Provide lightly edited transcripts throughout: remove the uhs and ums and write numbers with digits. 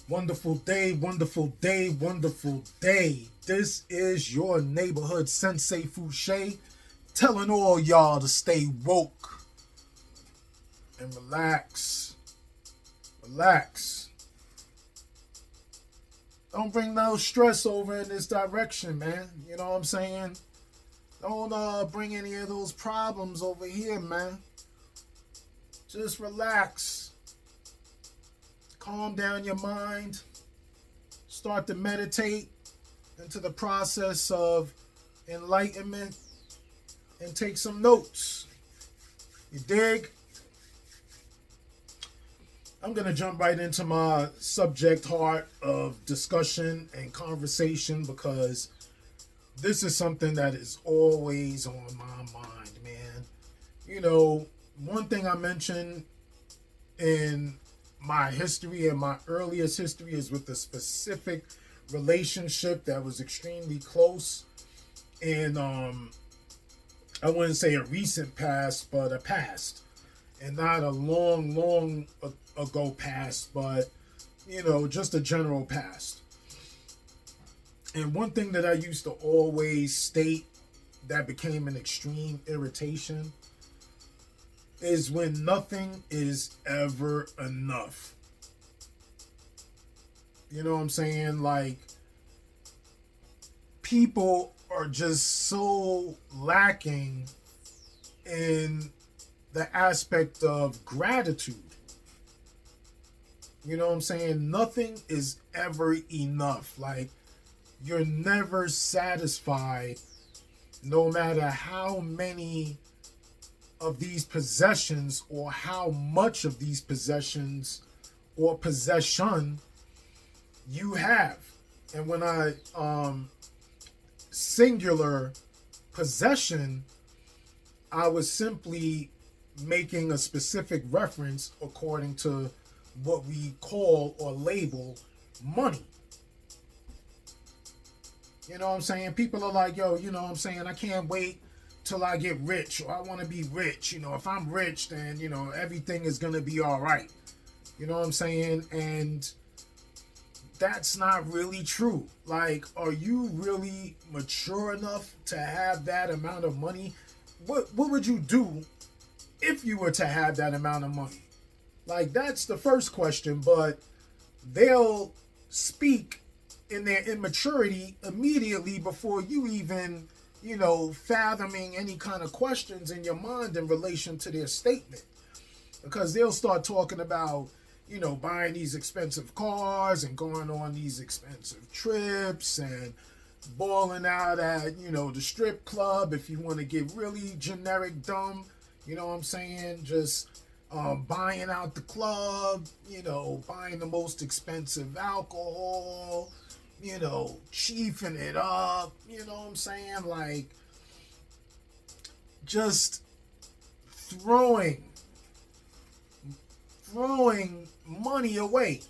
Wonderful day, wonderful day, wonderful day. This is your neighborhood Sensei Fouché telling all y'all to stay woke and relax. Relax. Don't bring no stress over in this direction, man. You know what I'm saying? Don't bring any of those problems over here, man. Just relax. Calm down your mind. Start to meditate into the process of enlightenment and take some notes. You dig? I'm going to jump right into my subject heart of discussion and conversation because this is something that is always on my mind, man. You know, one thing I mentioned in my history and my earliest history is with a specific relationship that was extremely close in I wouldn't say a recent past, but a past. And not a long ago past, but you know, just a general past. And one thing that I used to always state that became an extreme irritation is when nothing is ever enough. You know what I'm saying? Like, people are just so lacking in the aspect of gratitude. You know what I'm saying? Nothing is ever enough. Like, you're never satisfied no matter how many of these possessions or how much of these possessions or possession you have. And when I singular possession, I was simply making a specific reference according to what we call or label money. You know what I'm saying? People are like, yo, you know what I'm saying? I can't wait till I get rich, or I want to be rich. You know, if I'm rich, then, you know, everything is going to be all right. You know what I'm saying? And that's not really true. Like, are you really mature enough to have that amount of money? What would you do if you were to have that amount of money? Like, that's the first question, but they'll speak in their immaturity immediately before you even, you know, fathoming any kind of questions in your mind in relation to their statement. Because they'll start talking about, you know, buying these expensive cars and going on these expensive trips and balling out at, you know, the strip club if you want to get really generic dumb. You know what I'm saying? Just buying out the club, you know, buying the most expensive alcohol, you know, chiefing it up, you know what I'm saying? Like, just throwing money away.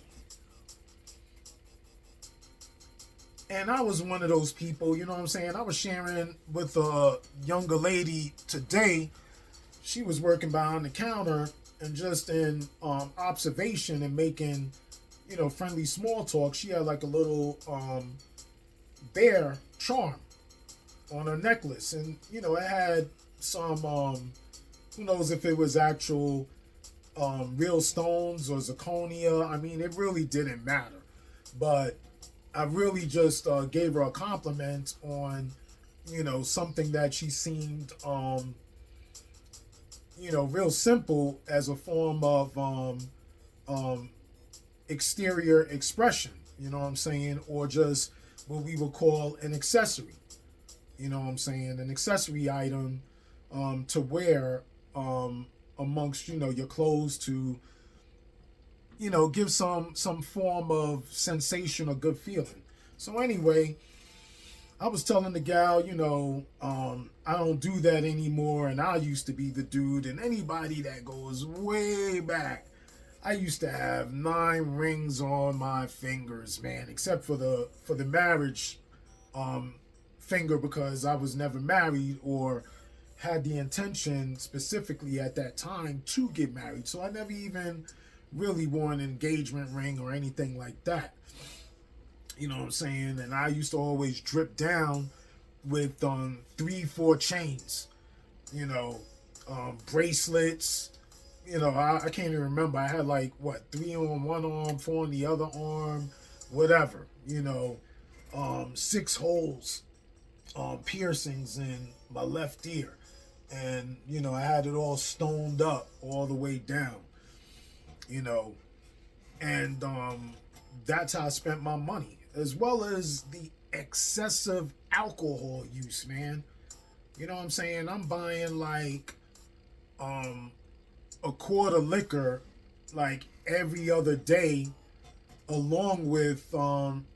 And I was one of those people, you know what I'm saying? I was sharing with a younger lady today. She was working behind the counter, and just in observation and making, you know, friendly small talk, she had like a little bear charm on her necklace. And, you know, it had some, who knows if it was actual real stones or zirconia. I mean, it really didn't matter. But I really just gave her a compliment on, you know, something that she seemed, you know, real simple as a form of exterior expression, you know what I'm saying? Or just what we would call an accessory, you know what I'm saying? An accessory item to wear amongst, you know, your clothes to, you know, give some form of sensation or good feeling. So anyway, I was telling the gal, you know, I don't do that anymore, and I used to be the dude. And anybody that goes way back, I used to have 9 rings on my fingers, man, except for the marriage finger, because I was never married or had the intention specifically at that time to get married. So I never even really wore an engagement ring or anything like that. You know what I'm saying? And I used to always drip down with 3-4 chains, you know, bracelets. You know, I can't even remember. I had like what, 3 on one arm, 4 on the other arm, whatever. You know, 6 holes, piercings in my left ear, and you know I had it all stoned up all the way down. You know, and that's how I spent my money, as well as the excessive alcohol use, man. You know what I'm saying? I'm buying like a quart of liquor like every other day, along with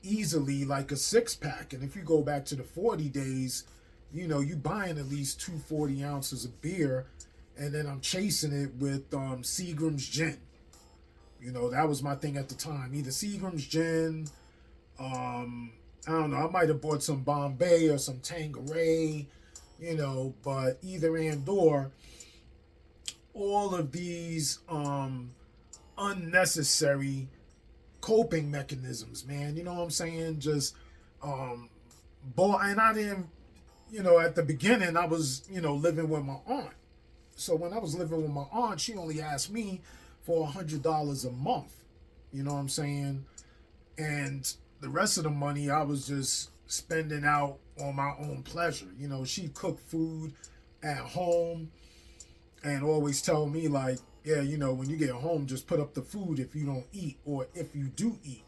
easily like a 6-pack. And if you go back to the 40 days, you know, you buying at least 240 ounces of beer, and then I'm chasing it with Seagram's gin. You know, that was my thing at the time. Either Seagram's gin, I don't know, I might have bought some Bombay or some Tanqueray, you know, but either and or, all of these unnecessary coping mechanisms, man. You know what I'm saying? Just, and I didn't, you know, at the beginning, I was, you know, living with my aunt. So when I was living with my aunt, she only asked me for $100 a month. You know what I'm saying? And the rest of the money I was just spending out on my own pleasure. You know, she cooked food at home and always tell me like, yeah, you know, when you get home, just put up the food if you don't eat, or if you do eat.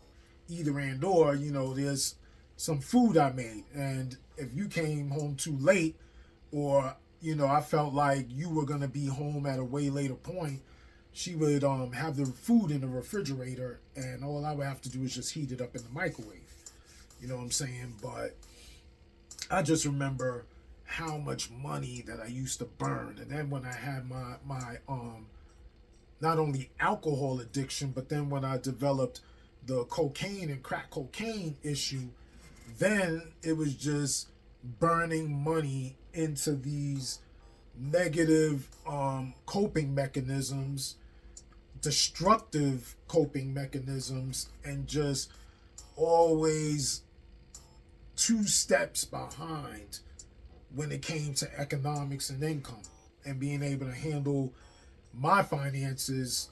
Either and or, you know, there's some food I made, and if you came home too late, or, you know, I felt like you were going to be home at a way later point, she would have the food in the refrigerator, and all I would have to do is just heat it up in the microwave. You know what I'm saying? But I just remember how much money that I used to burn. And then when I had my not only alcohol addiction, but then when I developed the cocaine and crack cocaine issue, then it was just burning money into these negative coping mechanisms, destructive coping mechanisms, and just always 2 steps behind when it came to economics and income, and being able to handle my finances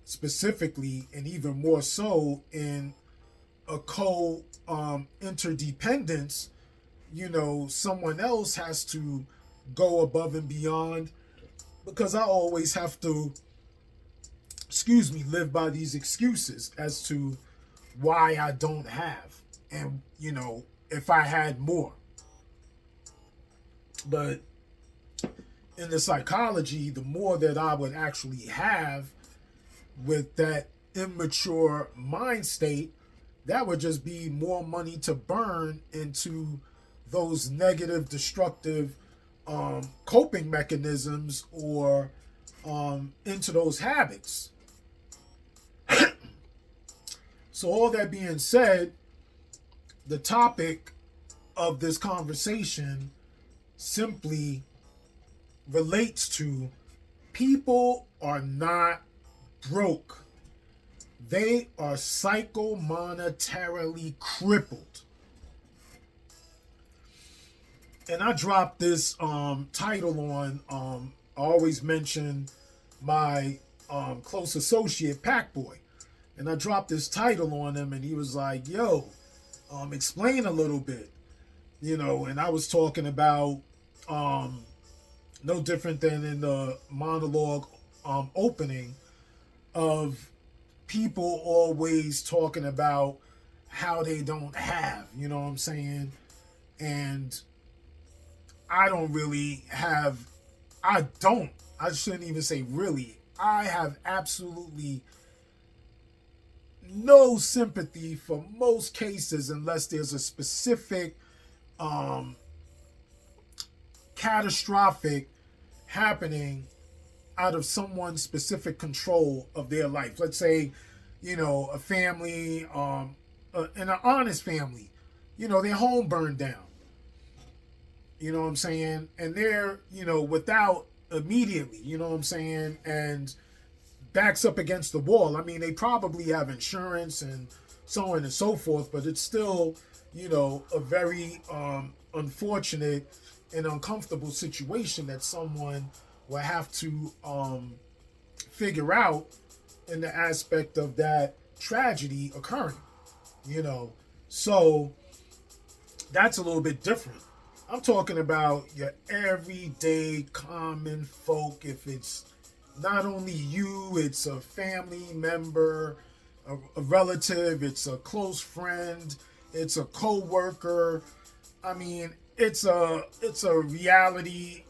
specifically, and even more so in a interdependence. You know, someone else has to go above and beyond, because I always have to, live by these excuses as to why I don't have, and, you know, if I had more. But in the psychology, the more that I would actually have with that immature mind state, that would just be more money to burn into those negative, destructive coping mechanisms, or into those habits. So all that being said, the topic of this conversation simply relates to: people are not broke. They are psycho-monetarily crippled. And I dropped this title on, I always mention my close associate, Packboy. And I dropped this title on him, and he was like, yo, explain a little bit. You know, and I was talking about no different than in the monologue opening, of people always talking about how they don't have, you know what I'm saying? And I don't really have, I shouldn't even say really, I have absolutely no sympathy for most cases, unless there's a specific catastrophic happening out of someone's specific control of their life. Let's say, you know, a family, and an honest family, you know, their home burned down. You know what I'm saying? And they're, you know, without immediately, you know what I'm saying? And backs up against the wall. I mean, they probably have insurance and so on and so forth, but it's still, a very unfortunate and uncomfortable situation that someone will have to figure out in the aspect of that tragedy occurring, So that's a little bit different. I'm talking about your everyday common folk. If it's not only you, it's a family member, a relative, it's a close friend, it's a co-worker. I mean, it's a reality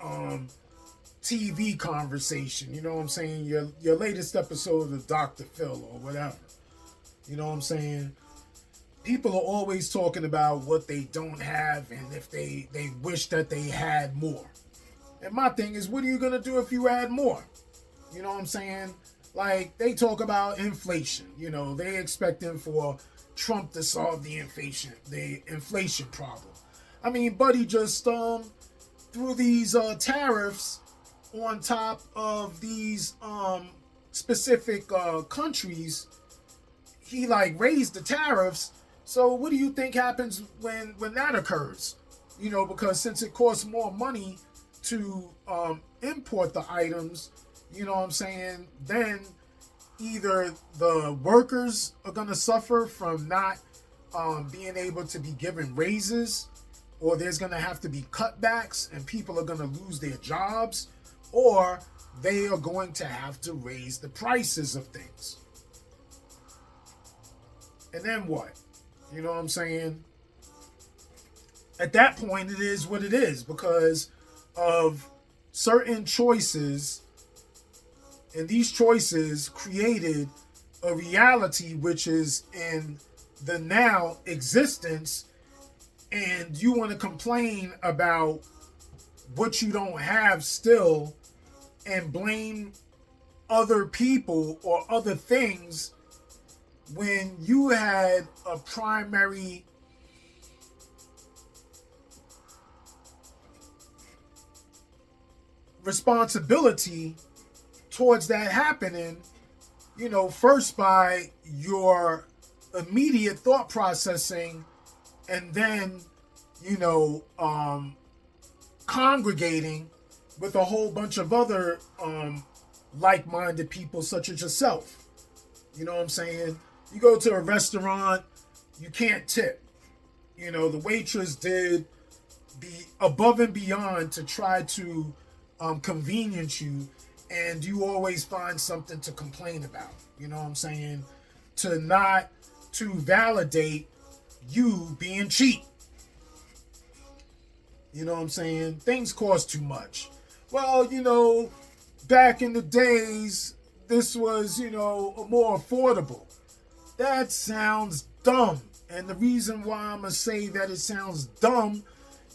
TV conversation. You know what I'm saying? Your latest episode of Dr. Phil or whatever. You know what I'm saying? People are always talking about what they don't have and if they wish that they had more. And my thing is, what are you going to do if you had more? You know what I'm saying? Like, they talk about inflation. They expecting for Trump to solve the inflation problem. I mean, buddy just threw these tariffs on top of these specific countries. He raised the tariffs. So what do you think happens when that occurs? Because since it costs more money to import the items, you know what I'm saying, then either the workers are going to suffer from not being able to be given raises, or there's going to have to be cutbacks and people are going to lose their jobs, or they are going to have to raise the prices of things. And then what? You know what I'm saying? At that point, it is what it is because of certain choices. And these choices created a reality which is in the now existence. And you want to complain about what you don't have still and blame other people or other things when you had a primary responsibility towards that happening, first by your immediate thought processing and then, congregating with a whole bunch of other like-minded people such as yourself. You know what I'm saying? You go to a restaurant, you can't tip. The waitress did be above and beyond to try to convenience you, and you always find something to complain about. You know what I'm saying? To validate you being cheap. You know what I'm saying? Things cost too much. Well, back in the days, this was, more affordable. That sounds dumb. And the reason why I'm going to say that it sounds dumb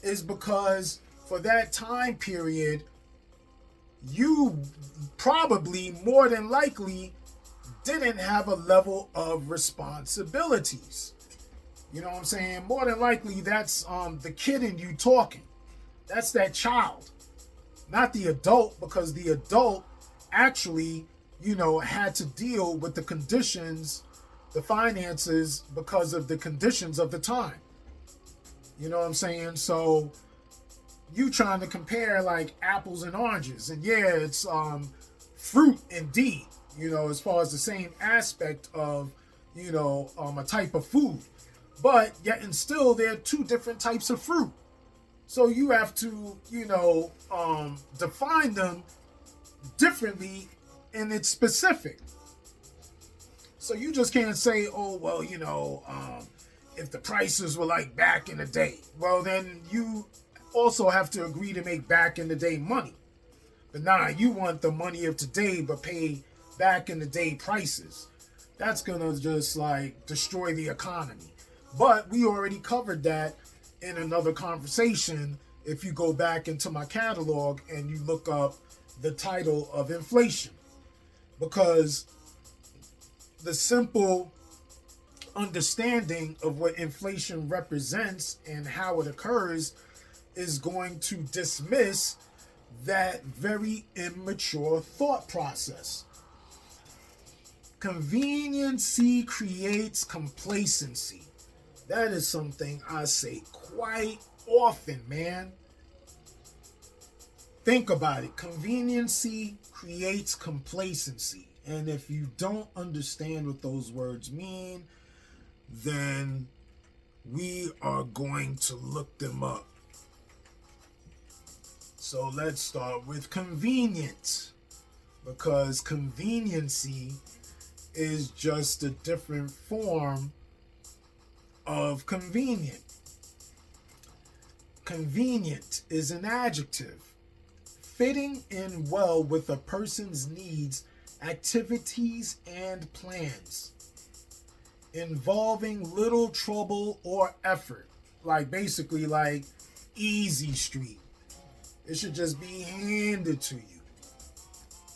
is because for that time period, you probably more than likely didn't have a level of responsibilities. You know what I'm saying? More than likely, that's the kid in you talking. That's that child, not the adult, because the adult actually, had to deal with the conditions, the finances, because of the conditions of the time. You know what I'm saying? So you trying to compare like apples and oranges, and yeah, it's fruit indeed, as far as the same aspect of, a type of food. But yet and still, there are two different types of fruit. So you have to, define them differently, and it's specific. So you just can't say, oh, well, if the prices were like back in the day. Well, then you also have to agree to make back in the day money. But nah, you want the money of today, but pay back in the day prices. That's going to just like destroy the economy. But we already covered that in another conversation. If you go back into my catalog and you look up the title of inflation, because the simple understanding of what inflation represents and how it occurs is going to dismiss that very immature thought process. Conveniency creates complacency. That is something I say quite often, man. Think about it. Conveniency creates complacency. And if you don't understand what those words mean, then we are going to look them up. So let's start with convenient, because conveniency is just a different form of convenient. Convenient is an adjective, fitting in well with a person's needs, activities, and plans, involving little trouble or effort. Like basically like easy street. It should just be handed to you.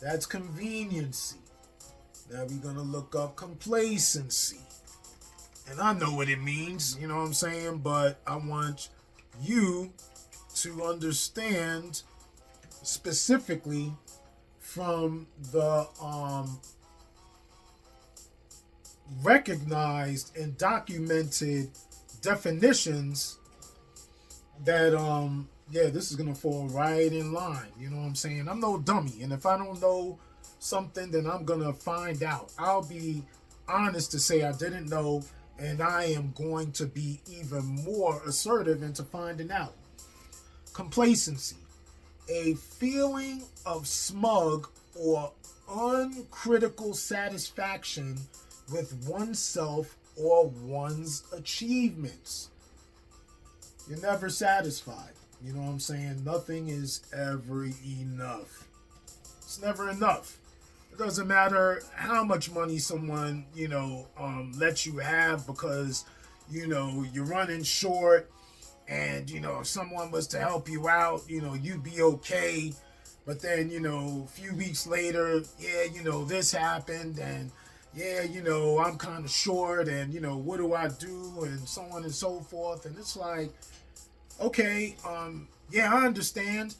That's conveniency. Now we're going to look up complacency. And I know what it means, you know what I'm saying? But I want you to understand specifically from the recognized and documented definitions that this is gonna fall right in line. You know what I'm saying? I'm no dummy, and if I don't know something, then I'm gonna find out. I'll be honest to say I didn't know, and I am going to be even more assertive into finding out. Complacency, a feeling of smug or uncritical satisfaction with oneself or one's achievements. You're never satisfied. You know what I'm saying? Nothing is ever enough. It's never enough. It doesn't matter how much money someone, lets you have, because, you're running short, and, if someone was to help you out, you'd be okay. But then, a few weeks later, this happened, and I'm kind of short, and, what do I do? And so on and so forth. And it's like, okay, I understand.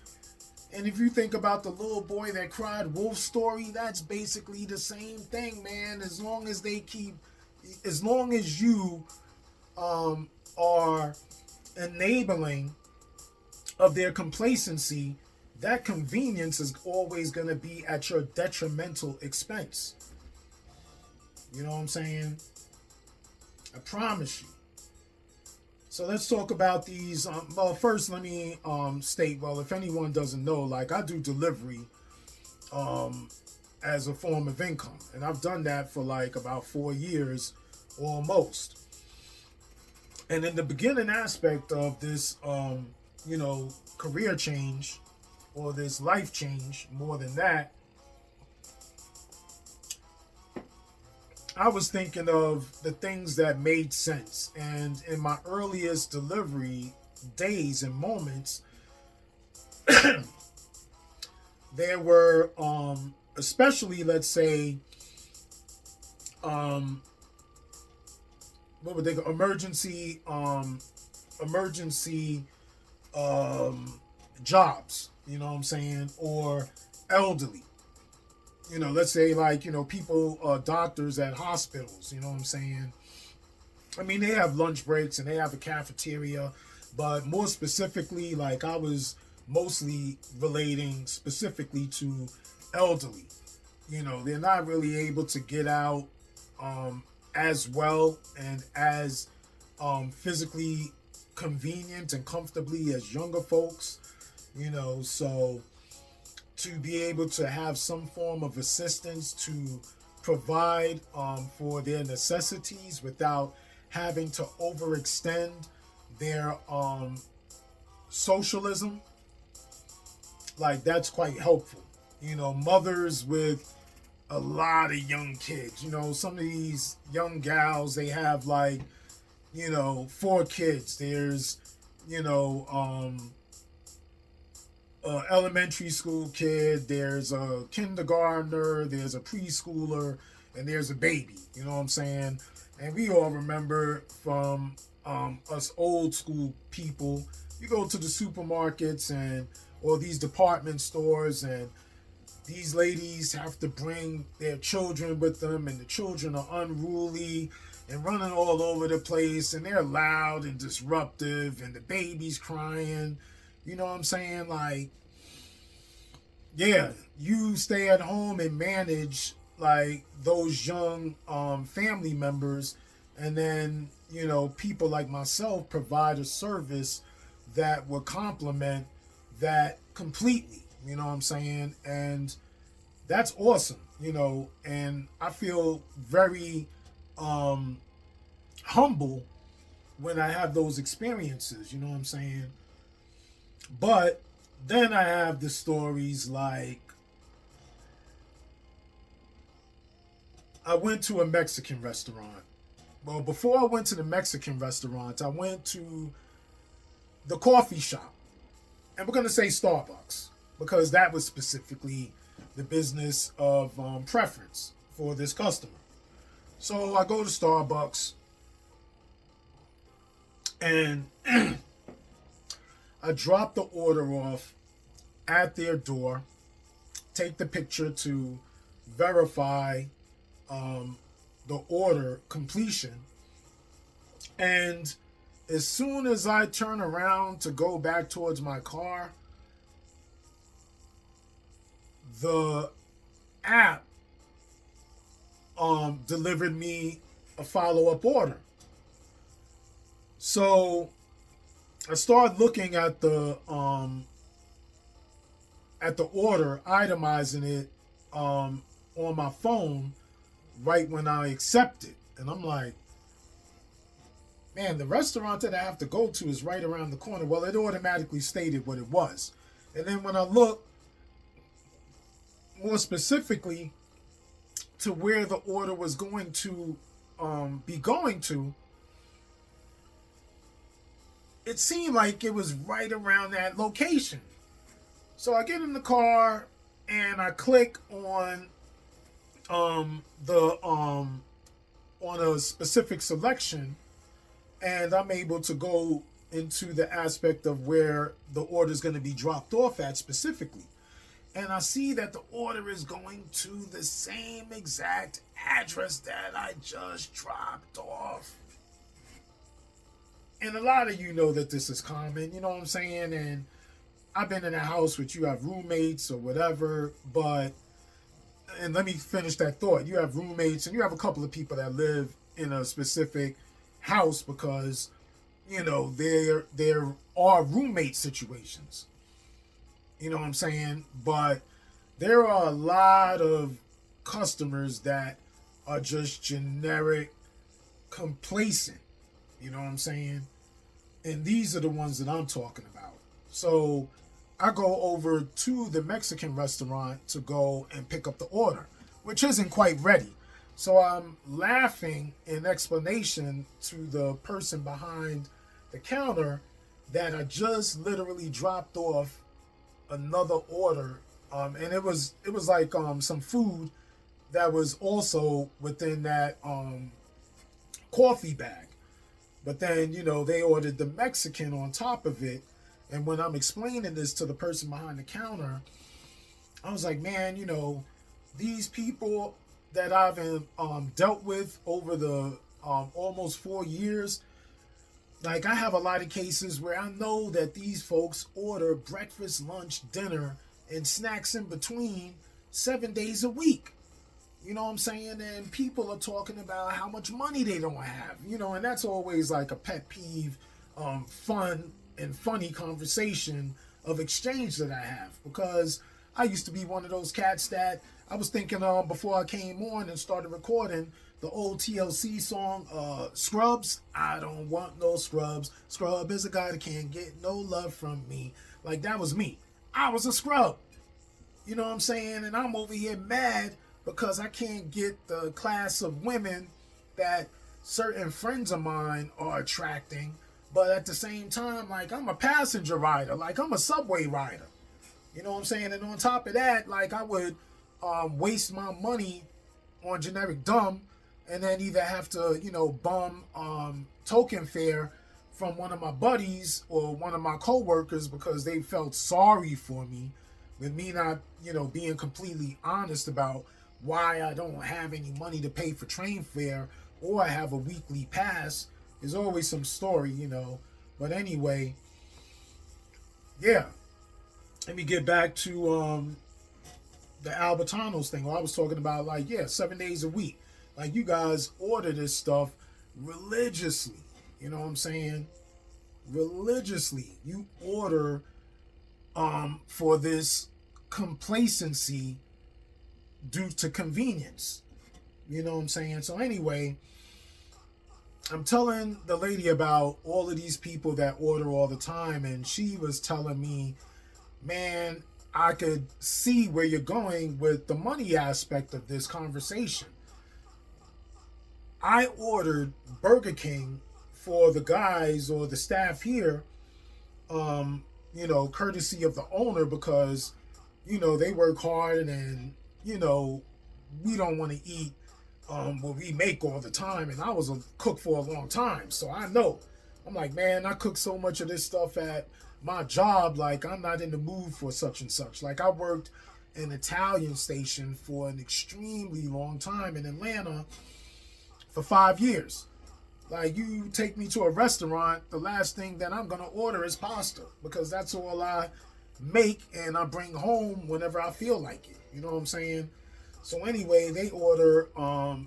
And if you think about the little boy that cried wolf story, that's basically the same thing, man. As long as you are enabling of their complacency, that convenience is always going to be at your detrimental expense. You know what I'm saying? I promise you. So let's talk about these. First, let me state, if anyone doesn't know, like I do delivery as a form of income. And I've done that for like about 4 years almost. And in the beginning aspect of this, career change or this life change, more than that, I was thinking of the things that made sense. And in my earliest delivery days and moments, there were, especially, let's say, what would they call emergency jobs, you know what I'm saying, or elderly. Let's say like, people, doctors at hospitals, you know what I'm saying? I mean, they have lunch breaks and they have a cafeteria, but more specifically, like I was mostly relating specifically to elderly. They're not really able to get out as well and as physically convenient and comfortably as younger folks, so to be able to have some form of assistance to provide for their necessities without having to overextend their socialism, like that's quite helpful. Mothers with a lot of young kids, some of these young gals, they have like, 4 kids. There's, elementary school kid, there's a kindergartner, there's a preschooler, and there's a baby. You know what I'm saying? And we all remember from us old school people, you go to the supermarkets or these department stores, and these ladies have to bring their children with them, and the children are unruly and running all over the place, and they're loud and disruptive, and the baby's crying. You know what I'm saying? Like, yeah, you stay at home and manage like those young family members, and then people like myself provide a service that will complement that completely. You know what I'm saying? And that's awesome. And I feel very humble when I have those experiences. You know what I'm saying? But then I have the stories like I went to a Mexican restaurant. Well, before I went to the Mexican restaurant, I went to the coffee shop. And we're going to say Starbucks because that was specifically the business of preference for this customer. So I go to Starbucks and I drop the order off at their door, take the picture to verify the order completion. And as soon as I turn around to go back towards my car, the app delivered me a follow-up order. So I started looking at the order, itemizing it on my phone right when I accept it. And I'm like, man, the restaurant that I have to go to is right around the corner. Well, it automatically stated what it was. And then when I look more specifically to where the order was going to be going to, it seemed like it was right around that location. So I get in the car and I click on on a specific selection, and I'm able to go into the aspect of where the order is going to be dropped off at specifically. And I see that the order is going to the same exact address that I just dropped off. And a lot of you know that this is common, you know what I'm saying? And I've been in a house with you have roommates or whatever, but, and let me finish that thought. You have roommates and you have a couple of people that live in a specific house because, there are roommate situations. You know what I'm saying? But there are a lot of customers that are just generic, complacent. You know what I'm saying? And these are the ones that I'm talking about. So I go over to the Mexican restaurant to go and pick up the order, which isn't quite ready. So I'm laughing in explanation to the person behind the counter that I just literally dropped off another order. And it was like some food that was also within that coffee bag. But then, they ordered the Mexican on top of it. And when I'm explaining this to the person behind the counter, I was like, man, these people that I've dealt with over the almost 4 years, like I have a lot of cases where I know that these folks order breakfast, lunch, dinner, and snacks in between 7 days a week. You know what I'm saying? And people are talking about how much money they don't have, and that's always like a pet peeve, fun and funny conversation of exchange that I have, because I used to be one of those cats that I was thinking before I came on and started recording the old TLC song, Scrubs. I don't want no scrubs. Scrub is a guy that can't get no love from me. Like, that was me. I was a scrub. You know what I'm saying? And I'm over here mad because I can't get the class of women that certain friends of mine are attracting. But at the same time, like, I'm a passenger rider. Like, I'm a subway rider. You know what I'm saying? And on top of that, like, I would waste my money on generic dumb and then either have to, bum token fare from one of my buddies or one of my coworkers because they felt sorry for me with me not, being completely honest about why I don't have any money to pay for train fare or I have a weekly pass. There's always some story. But anyway, yeah. Let me get back to the Albatanos thing. I was talking about 7 days a week. Like, you guys order this stuff religiously. You know what I'm saying? Religiously. You order for this complacency due to convenience. You know what I'm saying? So anyway, I'm telling the lady about all of these people that order all the time, and she was telling me, man, I could see where you're going with the money aspect of this conversation. I ordered Burger King for the guys or the staff here, courtesy of the owner, because, they work hard and, we don't want to eat what we make all the time. And I was a cook for a long time, so I know. I'm like, man, I cook so much of this stuff at my job, like I'm not in the mood for such and such. Like, I worked an Italian station for an extremely long time in Atlanta for 5 years. Like, you take me to a restaurant, the last thing that I'm going to order is pasta, because that's all I make and I bring home whenever I feel like it. You know what I'm saying? So anyway,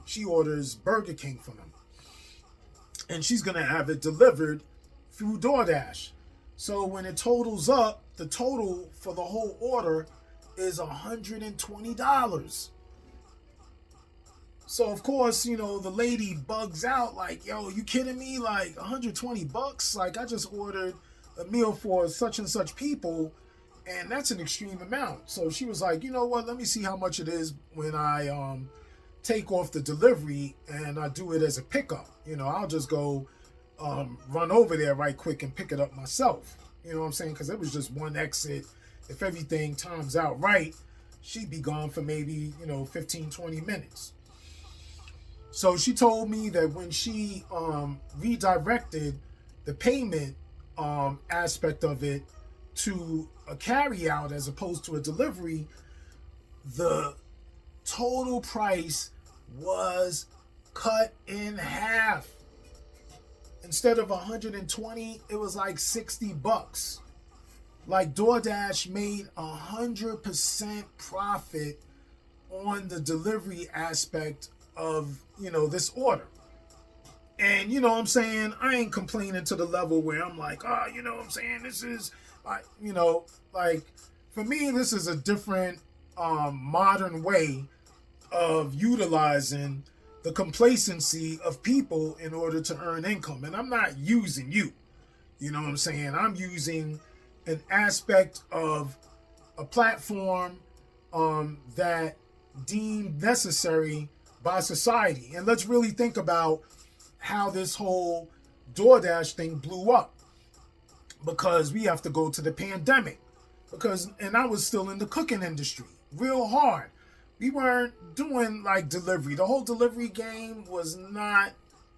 she orders Burger King for them. And she's going to have it delivered through DoorDash. So when it totals up, the total for the whole order is $120. So of course, the lady bugs out like, yo, you kidding me? Like, $120? Like, I just ordered a meal for such and such people, and that's an extreme amount. So she was like, you know what? Let me see how much it is when I take off the delivery and I do it as a pickup. I'll just go run over there right quick and pick it up myself. You know what I'm saying? Because it was just one exit. If everything times out right, she'd be gone for maybe, 15, 20 minutes. So she told me that when she redirected the payment aspect of it to a carry out as opposed to a delivery, the total price was cut in half. Instead of $120, it was like $60. Like, DoorDash made 100% profit on the delivery aspect of, this order. And, you know what I'm saying? I ain't complaining to the level where I'm like, you know what I'm saying? This is, for me, this is a different modern way of utilizing the complacency of people in order to earn income. And I'm not using you. You know what I'm saying? I'm using an aspect of a platform that deemed necessary by society. And let's really think about how this whole DoorDash thing blew up, because we have to go to the pandemic, and I was still in the cooking industry real hard. We weren't doing like delivery. The whole delivery game was not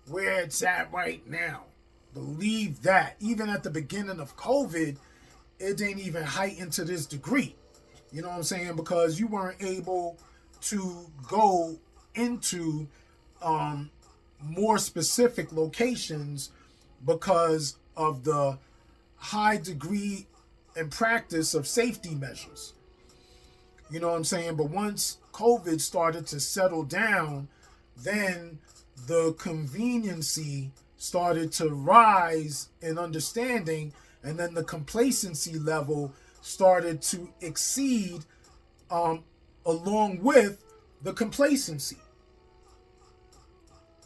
where it's at right now. Believe that. Even at the beginning of COVID, it didn't even heighten to this degree. You know what I'm saying? Because you weren't able to go into more specific locations because of the high degree and practice of safety measures. You know what I'm saying? But once COVID started to settle down, then the conveniency started to rise in understanding, and then the complacency level started to exceed along with the complacency.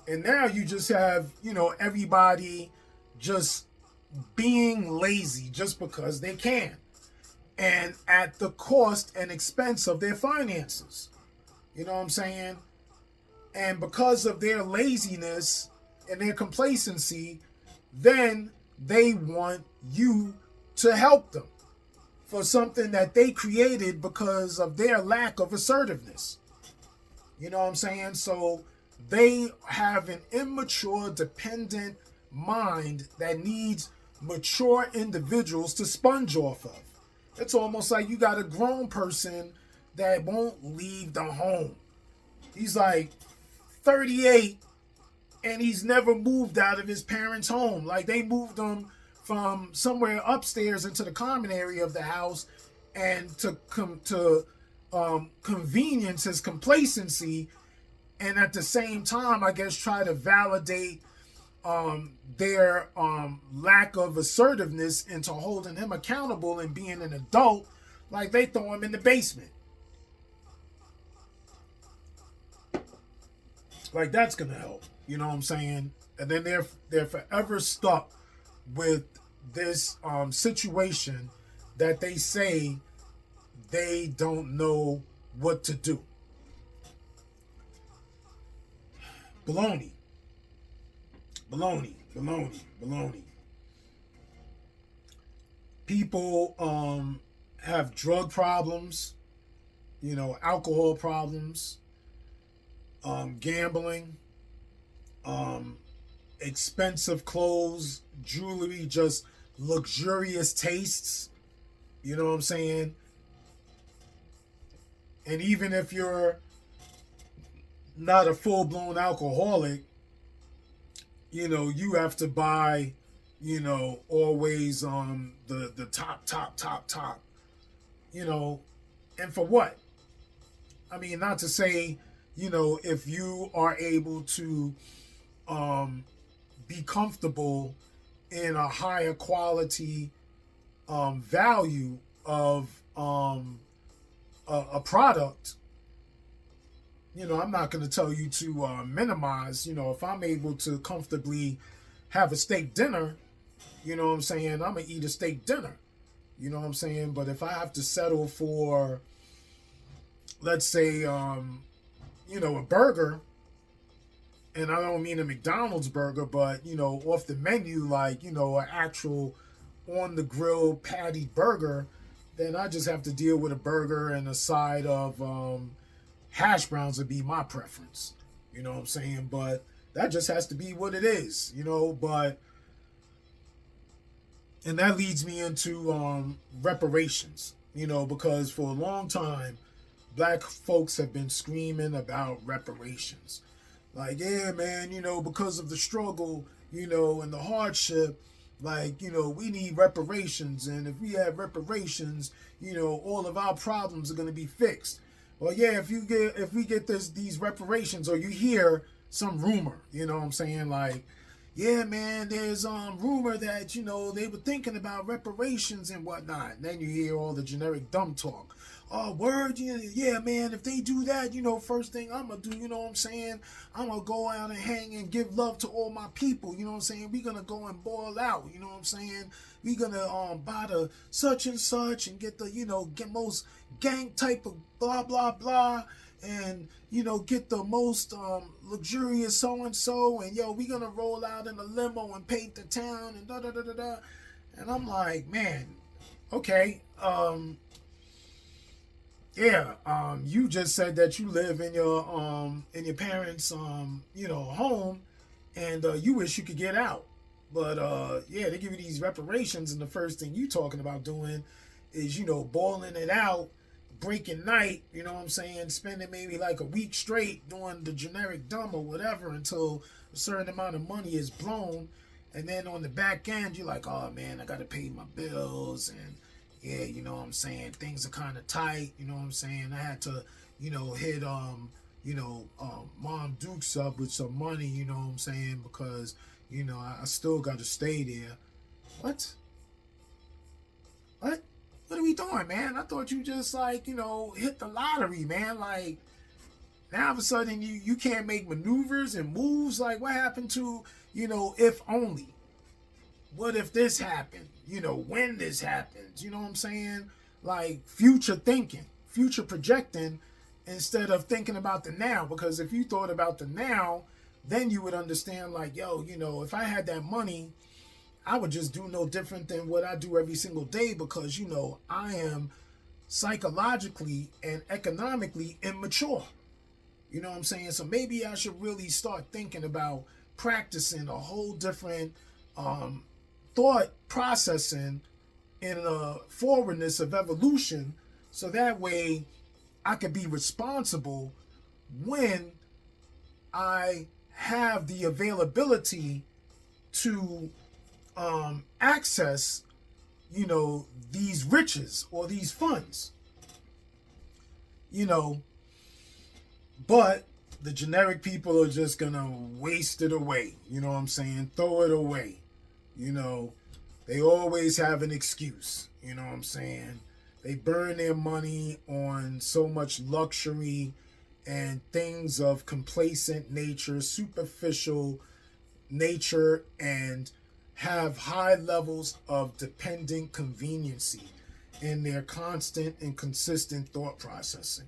And now you just have, everybody just being lazy just because they can, and at the cost and expense of their finances. You know what I'm saying? And because of their laziness and their complacency, then they want you to help them for something that they created because of their lack of assertiveness. You know what I'm saying? So they have an immature, dependent mind that needs mature individuals to sponge off of. It's almost like you got a grown person that won't leave the home. He's like 38 and he's never moved out of his parents' home. Like they moved him from somewhere upstairs into the common area of the house, and to convenience his complacency, and at the same time, I guess, try to validate their lack of assertiveness into holding him accountable and being an adult. Like they throw him in the basement. Like that's gonna help, you know what I'm saying? And then they're forever stuck with this situation that they say they don't know what to do. Baloney. Baloney. Baloney. Baloney. People have drug problems, you know, alcohol problems, gambling, expensive clothes, jewelry, just luxurious tastes. You know what I'm saying? And even if you're not a full-blown alcoholic, you know, you have to buy, you know, always the top, you know, and for what? I mean, not to say, you know, if you are able to be comfortable in a higher quality value of a product, you know, I'm not going to tell you to minimize. You know, if I'm able to comfortably have a steak dinner, you know what I'm saying, I'm going to eat a steak dinner. You know what I'm saying? But if I have to settle for, let's say, you know, a burger, and I don't mean a McDonald's burger, but, you know, off the menu, like, you know, an actual on the grill patty burger, then I just have to deal with a burger and a side of hash browns would be my preference. You know what I'm saying? But that just has to be what it is, you know. But, and that leads me into reparations, you know, because for a long time, black folks have been screaming about reparations. Like, yeah, man, you know, because of the struggle, you know, and the hardship, like, you know, we need reparations. And if we have reparations, you know, all of our problems are going to be fixed. Well, yeah, if we get these reparations, or you hear some rumor, you know what I'm saying? Like, yeah, man, there's rumor that, you know, they were thinking about reparations and whatnot. And then you hear all the generic dumb talk. Oh, word, yeah, man, if they do that, you know, first thing I'm going to do, you know what I'm saying? I'm going to go out and hang and give love to all my people, you know what I'm saying? We're going to go and ball out, you know what I'm saying? We're going to buy the such and such and get the, you know, get most gang type of blah, blah, blah. And, you know, get the most luxurious so-and-so. And, yo, we're going to roll out in a limo and paint the town and da-da-da-da-da. And I'm like, man, okay, yeah, you just said that you live in your parents' you know, home, and you wish you could get out. But yeah, they give you these reparations, and the first thing you talking about doing is, you know, balling it out, breaking night, you know what I'm saying, spending maybe like a week straight doing the generic dumb or whatever until a certain amount of money is blown, and then on the back end you're like, oh man, I gotta pay my bills, and yeah, you know what I'm saying, things are kind of tight, you know what I'm saying, I had to, you know, hit you know, Mom Dukes up with some money, you know what I'm saying, because, you know, I still got to stay there. What are we doing, man? I thought you just, like, you know, hit the lottery, man. Like, now all of a sudden you can't make maneuvers and moves. Like, what happened to, you know, if only? What if this happened? You know, when this happens, you know what I'm saying? Like, future thinking, future projecting, instead of thinking about the now. Because if you thought about the now, then you would understand, like, yo, you know, if I had that money, I would just do no different than what I do every single day, because, you know, I am psychologically and economically immature. You know what I'm saying? So maybe I should really start thinking about practicing a whole different thought processing in a forwardness of evolution, so that way I could be responsible when I have the availability to access, these riches or these funds, but the generic people are just gonna waste it away. You know what I'm saying? Throw it away. They always have an excuse. You know what I'm saying? They burn their money on so much luxury and things of complacent nature, superficial nature, and have high levels of dependent conveniency in their constant and consistent thought processing.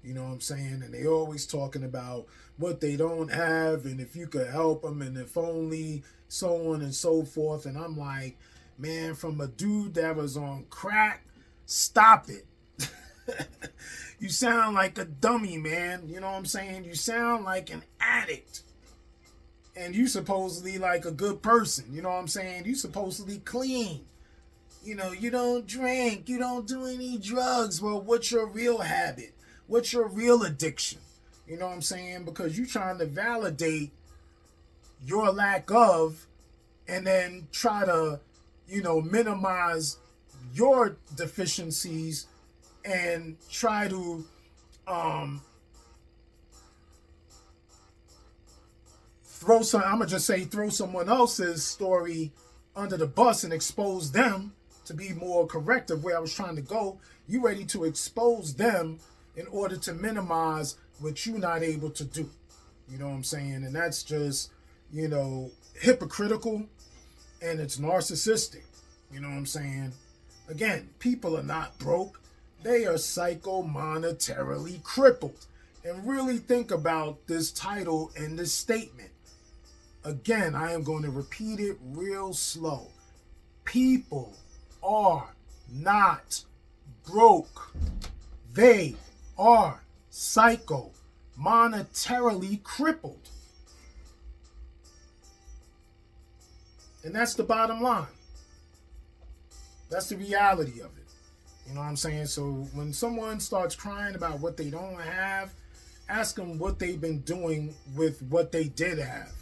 You know what I'm saying? And they always talking about what they don't have and if you could help them and if only, so on and so forth. And I'm like, man, from a dude that was on crack, stop it. You sound like a dummy, man. You know what I'm saying? You sound like an addict. And you supposedly like a good person. You know what I'm saying? You supposedly clean. You don't drink. You don't do any drugs. Well, what's your real habit? What's your real addiction? You know what I'm saying? Because you're trying to validate your lack of and then try to, minimize your deficiencies and try to throw someone else's story under the bus and expose them to be more correct of where I was trying to go. You ready to expose them in order to minimize what you're not able to do. You know what I'm saying? And that's just, hypocritical and it's narcissistic. You know what I'm saying? Again, people are not broke. They are psycho-monetarily crippled. And really think about this title and this statement. Again, I am going to repeat it real slow. People are not broke. They are psycho-monetarily crippled. And that's the bottom line. That's the reality of it. You know what I'm saying? So when someone starts crying about what they don't have, ask them what they've been doing with what they did have.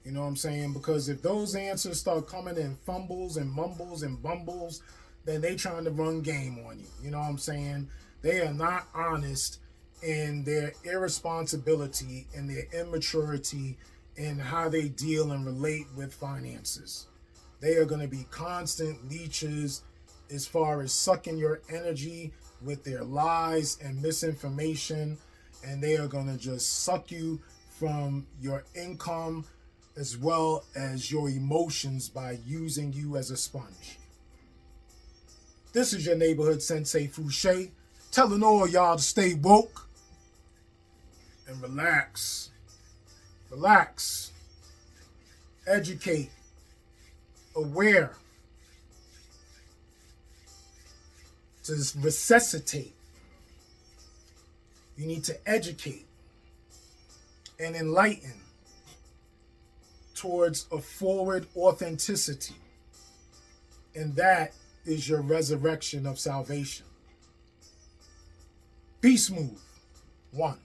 You know what I'm saying? Because if those answers start coming in fumbles and mumbles and bumbles, then they trying to run game on you. You know what I'm saying? They are not honest in their irresponsibility and their immaturity in how they deal and relate with finances. They are going to be constant leeches as far as sucking your energy with their lies and misinformation, and they are going to just suck you from your income as well as your emotions by using you as a sponge. This is your neighborhood Sensei Fouché, telling all y'all to stay woke and relax. Relax. Educate. Aware. To resuscitate. You need to educate and enlighten towards a forward authenticity. And that is your resurrection of salvation. Be smooth. 1.